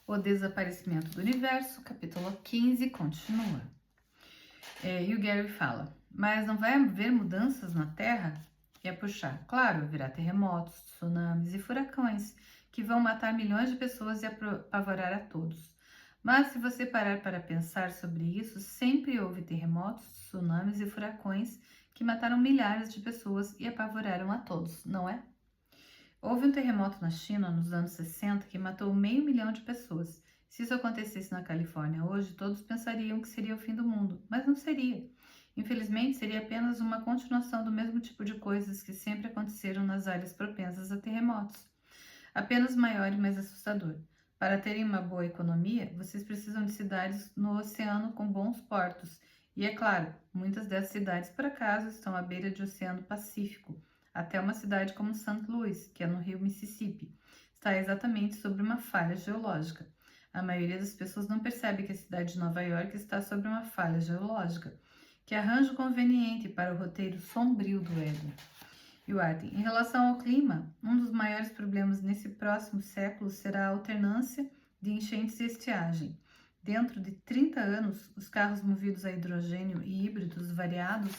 O desaparecimento do universo, capítulo 15, continua. E o Gary fala, mas não vai haver mudanças na Terra? E a puxar, claro, haverá terremotos, tsunamis e furacões que vão matar milhões de pessoas e apavorar a todos. Mas se você parar para pensar sobre isso, sempre houve terremotos, tsunamis e furacões que mataram milhares de pessoas e apavoraram a todos, não é? Houve um terremoto na China nos anos 60 que matou 500 mil de pessoas. Se isso acontecesse na Califórnia hoje, todos pensariam que seria o fim do mundo, mas não seria. Infelizmente, seria apenas uma continuação do mesmo tipo de coisas que sempre aconteceram nas áreas propensas a terremotos, apenas maior e mais assustador. Para terem uma boa economia, vocês precisam de cidades no oceano com bons portos. E é claro, muitas dessas cidades, por acaso, estão à beira do Oceano Pacífico. Até uma cidade como St. Louis, que é no rio Mississippi, está exatamente sobre uma falha geológica. A maioria das pessoas não percebe que a cidade de Nova York está sobre uma falha geológica. Que arranjo conveniente para o roteiro sombrio do ego. E o Arden, em relação ao clima, um dos maiores problemas nesse próximo século será a alternância de enchentes e estiagem. Dentro de 30 anos, os carros movidos a hidrogênio e híbridos variados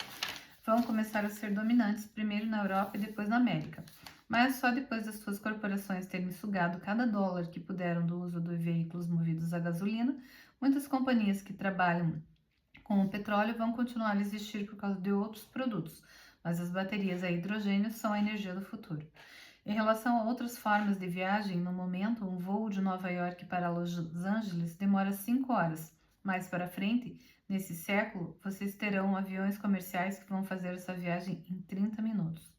vão começar a ser dominantes, primeiro na Europa e depois na América. Mas só depois das suas corporações terem sugado cada dólar que puderam do uso de veículos movidos a gasolina, muitas companhias que trabalham com o petróleo vão continuar a existir por causa de outros produtos, mas as baterias a hidrogênio são a energia do futuro. Em relação a outras formas de viagem, no momento, um voo de Nova York para Los Angeles demora 5 horas. Mais para frente, nesse século, vocês terão aviões comerciais que vão fazer essa viagem em 30 minutos.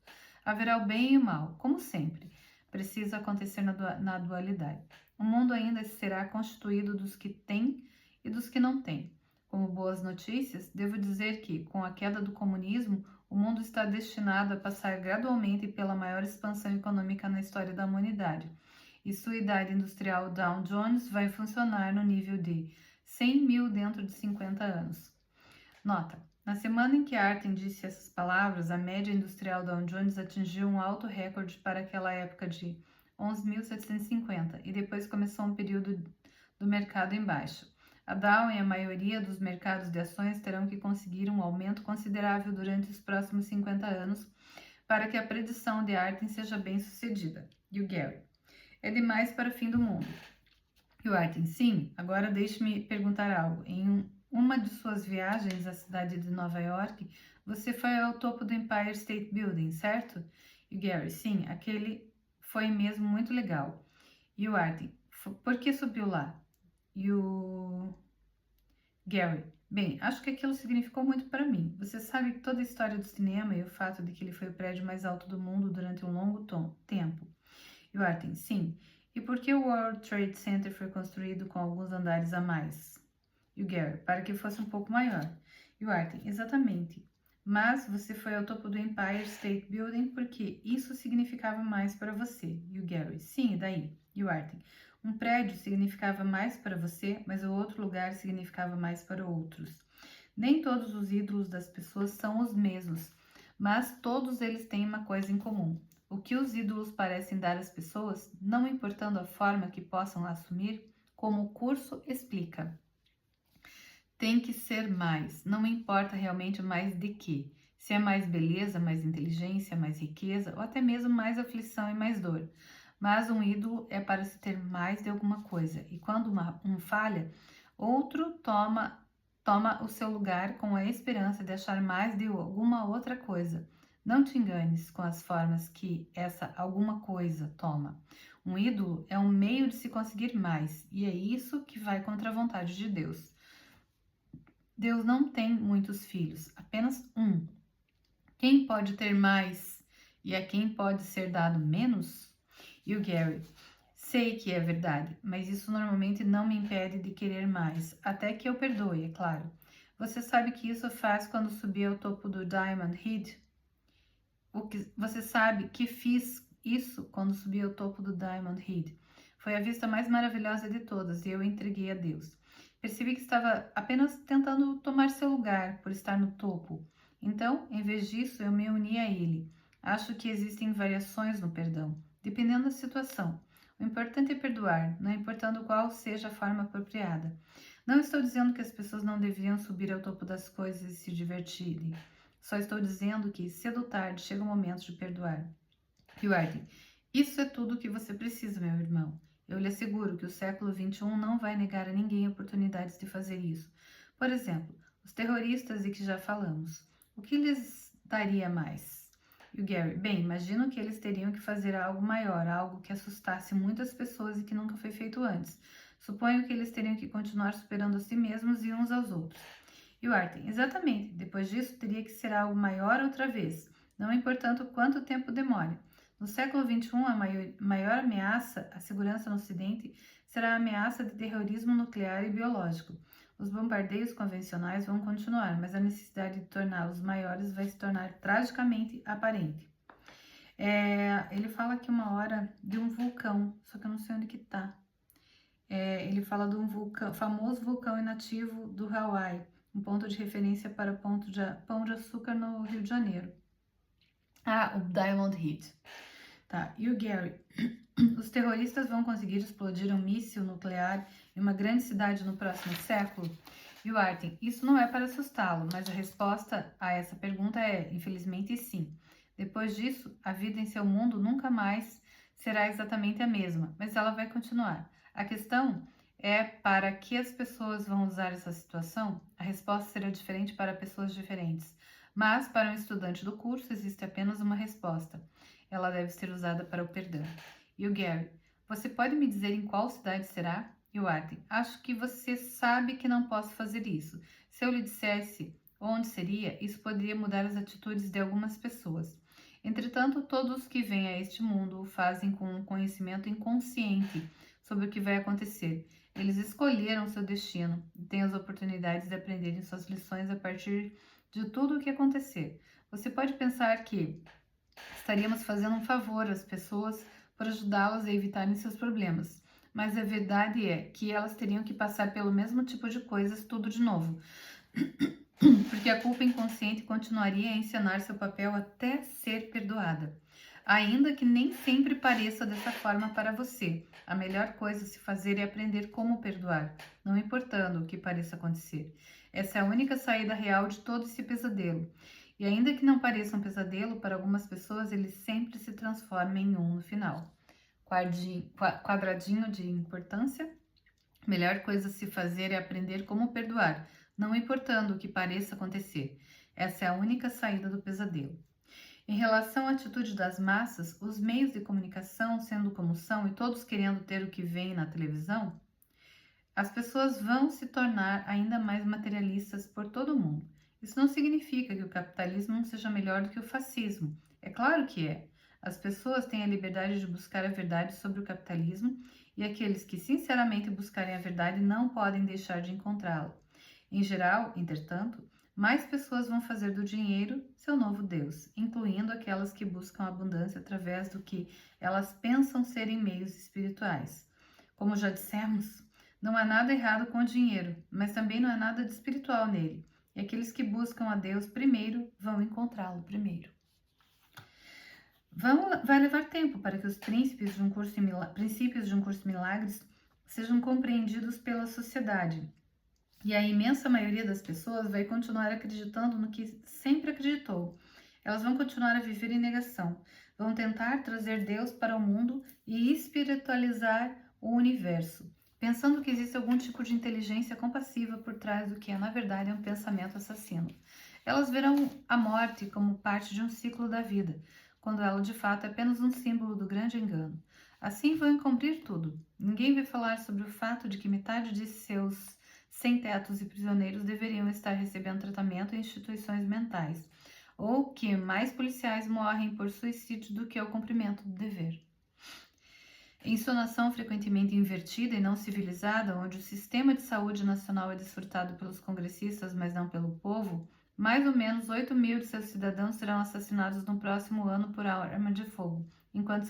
Haverá o bem e o mal, como sempre. Precisa acontecer na dualidade. O mundo ainda será constituído dos que têm e dos que não têm. Como boas notícias, devo dizer que, com a queda do comunismo, o mundo está destinado a passar gradualmente pela maior expansão econômica na história da humanidade, e sua idade industrial Dow Jones vai funcionar no nível de 100 mil dentro de 50 anos. Nota: na semana em que Arten disse essas palavras, a média industrial Dow Jones atingiu um alto recorde para aquela época de 11.750 e depois começou um período do mercado em baixa. A Dow e a maioria dos mercados de ações terão que conseguir um aumento considerável durante os próximos 50 anos para que a predição de Arten seja bem sucedida. E o Gary: é demais para o fim do mundo. E o Arten: sim, agora deixe-me perguntar algo. Em uma de suas viagens à cidade de Nova York, você foi ao topo do Empire State Building, certo? E o Gary: sim, aquele foi mesmo muito legal. E o Arten: por que subiu lá? E o Gary: bem, acho que aquilo significou muito para mim. Você sabe que toda a história do cinema e o fato de que ele foi o prédio mais alto do mundo durante um longo tempo. E o Arten: sim. E por que o World Trade Center foi construído com alguns andares a mais? E o Gary: para que fosse um pouco maior. E o Arten: exatamente. Mas você foi ao topo do Empire State Building porque isso significava mais para você. E o Gary: sim, e daí? E o Arten: um prédio significava mais para você, mas o outro lugar significava mais para outros. Nem todos os ídolos das pessoas são os mesmos, mas todos eles têm uma coisa em comum. O que os ídolos parecem dar às pessoas, não importando a forma que possam assumir, como o curso explica. Tem que ser mais, não importa realmente mais de quê. Se é mais beleza, mais inteligência, mais riqueza, ou até mesmo mais aflição e mais dor. Mas um ídolo é para se ter mais de alguma coisa, e quando um falha, outro toma o seu lugar com a esperança de achar mais de alguma outra coisa. Não te enganes com as formas que essa alguma coisa toma. Um ídolo é um meio de se conseguir mais, e é isso que vai contra a vontade de Deus. Deus não tem muitos filhos, apenas um. Quem pode ter mais e a quem pode ser dado menos? E o Gary: sei que é verdade, mas isso normalmente não me impede de querer mais, até que eu perdoe, é claro. Você sabe que isso faz quando subi ao topo do Diamond Head? Você sabe que fiz isso quando subi ao topo do Diamond Head? Foi a vista mais maravilhosa de todas e eu entreguei a Deus. Percebi que estava apenas tentando tomar seu lugar por estar no topo. Então, em vez disso, eu me uni a ele. Acho que existem variações no perdão, dependendo da situação. O importante é perdoar, não importando qual seja a forma apropriada. Não estou dizendo que as pessoas não deveriam subir ao topo das coisas e se divertirem. Só estou dizendo que, cedo ou tarde, chega o momento de perdoar. Hugh, isso é tudo o que você precisa, meu irmão. Eu lhe asseguro que o século XXI não vai negar a ninguém oportunidades de fazer isso. Por exemplo, os terroristas de que já falamos. O que lhes daria mais? E o Gary, bem, imagino que eles teriam que fazer algo maior, algo que assustasse muitas pessoas e que nunca foi feito antes. Suponho que eles teriam que continuar superando a si mesmos e uns aos outros. E o Arten, exatamente. Depois disso, teria que ser algo maior outra vez, não importando quanto tempo demore. No século XXI, a maior ameaça à segurança no Ocidente será a ameaça de terrorismo nuclear e biológico. Os bombardeios convencionais vão continuar, mas a necessidade de torná-los maiores vai se tornar tragicamente aparente. Ele fala aqui uma hora de um vulcão, só que eu não sei onde que tá. Ele fala de um famoso vulcão inativo do Hawaii, um ponto de referência para Pão de Açúcar no Rio de Janeiro. O Diamond Head. Tá, e o Gary? Os terroristas vão conseguir explodir um míssil nuclear em uma grande cidade no próximo século? E o Arten, isso não é para assustá-lo, mas a resposta a essa pergunta é, infelizmente, sim. Depois disso, a vida em seu mundo nunca mais será exatamente a mesma, mas ela vai continuar. A questão é para que as pessoas vão usar essa situação? A resposta será diferente para pessoas diferentes. Mas, para um estudante do curso, existe apenas uma resposta. Ela deve ser usada para o perdão. E o Gary, você pode me dizer em qual cidade será? E o Arden, acho que você sabe que não posso fazer isso. Se eu lhe dissesse onde seria, isso poderia mudar as atitudes de algumas pessoas. Entretanto, todos que vêm a este mundo o fazem com um conhecimento inconsciente sobre o que vai acontecer. Eles escolheram seu destino e têm as oportunidades de aprenderem suas lições a partir de tudo o que acontecer. Você pode pensar que estaríamos fazendo um favor às pessoas por ajudá-las a evitarem seus problemas. Mas a verdade é que elas teriam que passar pelo mesmo tipo de coisas tudo de novo. Porque a culpa inconsciente continuaria a encenar seu papel até ser perdoada. Ainda que nem sempre pareça dessa forma para você, a melhor coisa a se fazer é aprender como perdoar, não importando o que pareça acontecer. Essa é a única saída real de todo esse pesadelo. E ainda que não pareça um pesadelo, para algumas pessoas ele sempre se transforma em um no final. Quadradinho de importância. Melhor coisa a se fazer é aprender como perdoar, não importando o que pareça acontecer. Essa é a única saída do pesadelo. Em relação à atitude das massas, os meios de comunicação sendo como são e todos querendo ter o que vem na televisão, as pessoas vão se tornar ainda mais materialistas por todo o mundo. Isso não significa que o capitalismo não seja melhor do que o fascismo. É claro que é. As pessoas têm a liberdade de buscar a verdade sobre o capitalismo e aqueles que sinceramente buscarem a verdade não podem deixar de encontrá-la. Em geral, entretanto, mais pessoas vão fazer do dinheiro seu novo Deus, incluindo aquelas que buscam abundância através do que elas pensam serem meios espirituais. Como já dissemos, não há nada errado com o dinheiro, mas também não há nada de espiritual nele. E aqueles que buscam a Deus primeiro vão encontrá-lo primeiro. Vai levar tempo para que os princípios de um curso de milagres sejam compreendidos pela sociedade. E a imensa maioria das pessoas vai continuar acreditando no que sempre acreditou. Elas vão continuar a viver em negação. Vão tentar trazer Deus para o mundo e espiritualizar o universo, pensando que existe algum tipo de inteligência compassiva por trás do que na verdade é um pensamento assassino. Elas verão a morte como parte de um ciclo da vida, quando ela de fato é apenas um símbolo do grande engano. Assim vão encobrir tudo. Ninguém vai falar sobre o fato de que metade de seus sem-tetos e prisioneiros deveriam estar recebendo tratamento em instituições mentais, ou que mais policiais morrem por suicídio do que ao cumprimento do dever. Ensonação frequentemente invertida e não civilizada, onde o sistema de saúde nacional é desfrutado pelos congressistas, mas não pelo povo, mais ou menos 8 mil de seus cidadãos serão assassinados no próximo ano por arma de fogo, enquanto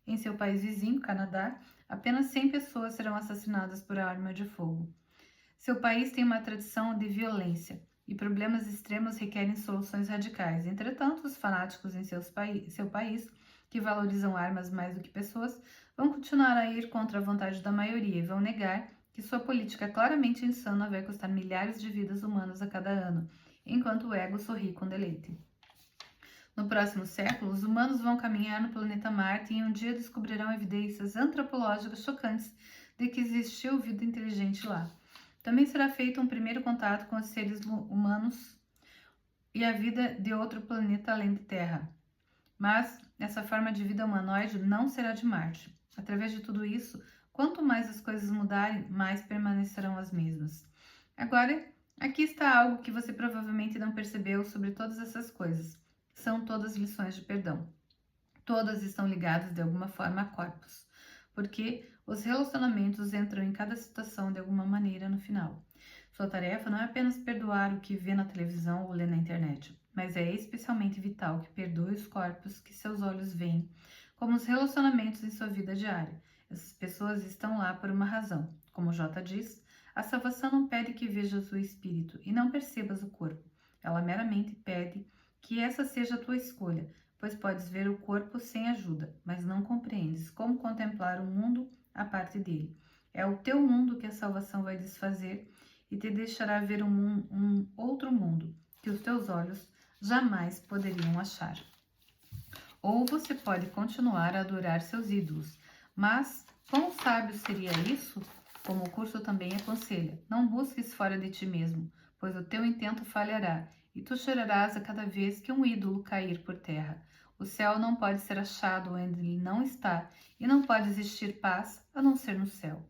em seu país vizinho, Canadá, apenas 100 pessoas serão assassinadas por arma de fogo. Seu país tem uma tradição de violência e problemas extremos requerem soluções radicais. Entretanto, os fanáticos em seu país que valorizam armas mais do que pessoas, vão continuar a ir contra a vontade da maioria e vão negar que sua política claramente insana vai custar milhares de vidas humanas a cada ano, enquanto o ego sorri com deleite. No próximo século, os humanos vão caminhar no planeta Marte e um dia descobrirão evidências antropológicas chocantes de que existiu vida inteligente lá. Também será feito um primeiro contato com os seres humanos e a vida de outro planeta além de Terra. Mas essa forma de vida humanoide não será de Marte. Através de tudo isso, quanto mais as coisas mudarem, mais permanecerão as mesmas. Agora, aqui está algo que você provavelmente não percebeu sobre todas essas coisas. São todas lições de perdão. Todas estão ligadas de alguma forma a corpos, porque os relacionamentos entram em cada situação de alguma maneira no final. Sua tarefa não é apenas perdoar o que vê na televisão ou lê na internet, mas é especialmente vital que perdoe os corpos que seus olhos veem, como os relacionamentos em sua vida diária. Essas pessoas estão lá por uma razão. Como J diz, a salvação não pede que vejas o espírito e não percebas o corpo. Ela meramente pede que essa seja a tua escolha, pois podes ver o corpo sem ajuda, mas não compreendes como contemplar o mundo à parte dele. É o teu mundo que a salvação vai desfazer e te deixará ver um outro mundo que os teus olhos jamais poderiam achar. Ou você pode continuar a adorar seus ídolos, mas quão sábio seria isso? Como o curso também aconselha, não busques fora de ti mesmo, pois o teu intento falhará e tu chorarás a cada vez que um ídolo cair por terra. O céu não pode ser achado onde ele não está, e não pode existir paz a não ser no céu.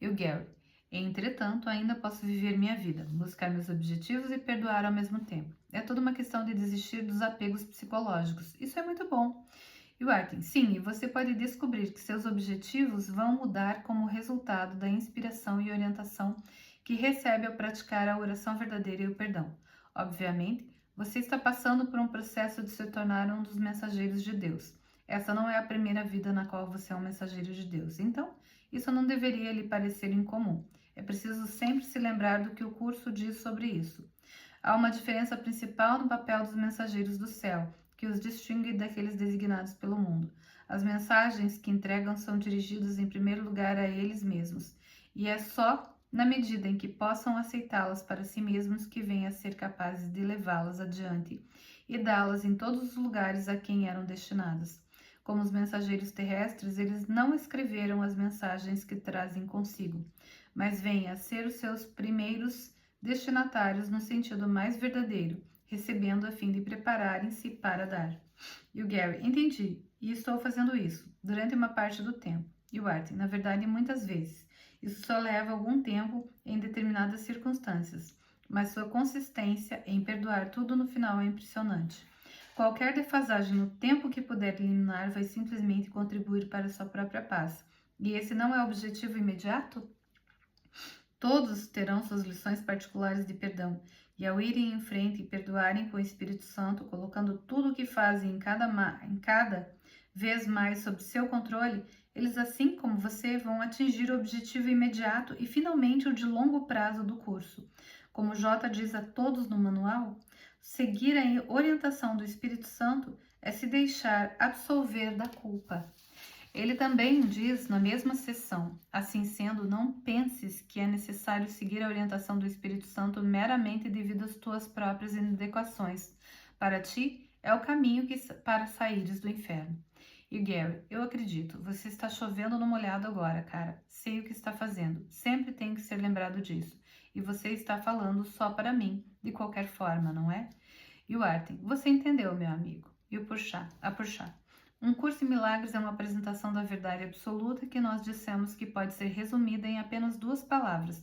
E o Gary: entretanto, ainda posso viver minha vida, buscar meus objetivos e perdoar ao mesmo tempo. É toda uma questão de desistir dos apegos psicológicos. Isso é muito bom. E o Arten: sim, e você pode descobrir que seus objetivos vão mudar como resultado da inspiração e orientação que recebe ao praticar a oração verdadeira e o perdão. Obviamente, você está passando por um processo de se tornar um dos mensageiros de Deus. Essa não é a primeira vida na qual você é um mensageiro de Deus. Então, isso não deveria lhe parecer incomum. É preciso sempre se lembrar do que o curso diz sobre isso. Há uma diferença principal no papel dos mensageiros do céu, que os distingue daqueles designados pelo mundo. As mensagens que entregam são dirigidas em primeiro lugar a eles mesmos, e é só na medida em que possam aceitá-las para si mesmos que venham a ser capazes de levá-las adiante e dá-las em todos os lugares a quem eram destinadas. Como os mensageiros terrestres, eles não escreveram as mensagens que trazem consigo, mas vêm a ser os seus primeiros destinatários no sentido mais verdadeiro, recebendo a fim de prepararem-se para dar. E o Gary: entendi, e estou fazendo isso, durante uma parte do tempo. E o Arten: na verdade, muitas vezes. Isso só leva algum tempo em determinadas circunstâncias, mas sua consistência em perdoar tudo no final é impressionante. Qualquer defasagem no tempo que puder eliminar vai simplesmente contribuir para sua própria paz. E esse não é o objetivo imediato? Todos terão suas lições particulares de perdão, e ao irem em frente e perdoarem com o Espírito Santo, colocando tudo o que fazem em cada vez mais sob seu controle, eles, assim como você, vão atingir o objetivo imediato e finalmente o de longo prazo do curso. Como J diz a todos no manual, seguir a orientação do Espírito Santo é se deixar absolver da culpa. Ele também diz na mesma sessão: assim sendo, não penses que é necessário seguir a orientação do Espírito Santo meramente devido às tuas próprias inadequações. Para ti, é o caminho para saíres do inferno. E Gary: eu acredito, você está chovendo no molhado agora, cara. Sei o que está fazendo. Sempre tem que ser lembrado disso. E você está falando só para mim, de qualquer forma, não é? E o Arten: você entendeu, meu amigo. E o Porchat: um curso em milagres é uma apresentação da verdade absoluta que nós dissemos que pode ser resumida em apenas 2 palavras,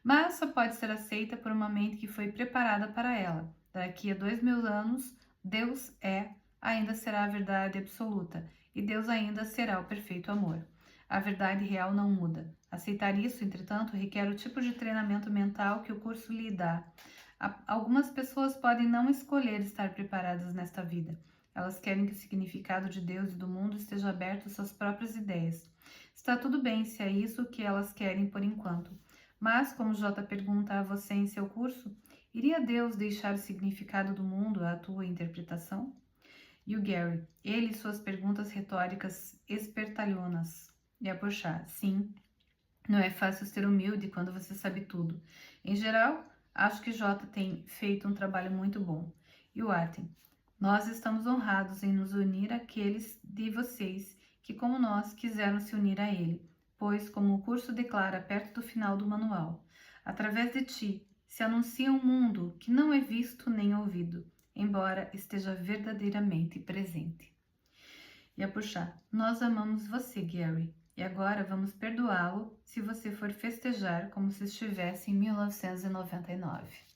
mas só pode ser aceita por uma mente que foi preparada para ela. Daqui a 2000 anos, Deus ainda será a verdade absoluta, e Deus ainda será o perfeito amor. A verdade real não muda. Aceitar isso, entretanto, requer o tipo de treinamento mental que o curso lhe dá. Algumas pessoas podem não escolher estar preparadas nesta vida. Elas querem que o significado de Deus e do mundo esteja aberto às suas próprias ideias. Está tudo bem se é isso que elas querem por enquanto. Mas, como J pergunta a você em seu curso, iria Deus deixar o significado do mundo à tua interpretação? E o Gary, ele e suas perguntas retóricas espertalhonas. E a puxar, sim, não é fácil ser humilde quando você sabe tudo. Em geral, acho que Jota tem feito um trabalho muito bom. E o Artem, nós estamos honrados em nos unir àqueles de vocês que, como nós, quiseram se unir a ele, pois, como o curso declara perto do final do manual, através de ti se anuncia um mundo que não é visto nem ouvido, embora esteja verdadeiramente presente. E a puxar, nós amamos você, Gary, e agora vamos perdoá-lo se você for festejar como se estivesse em 1999.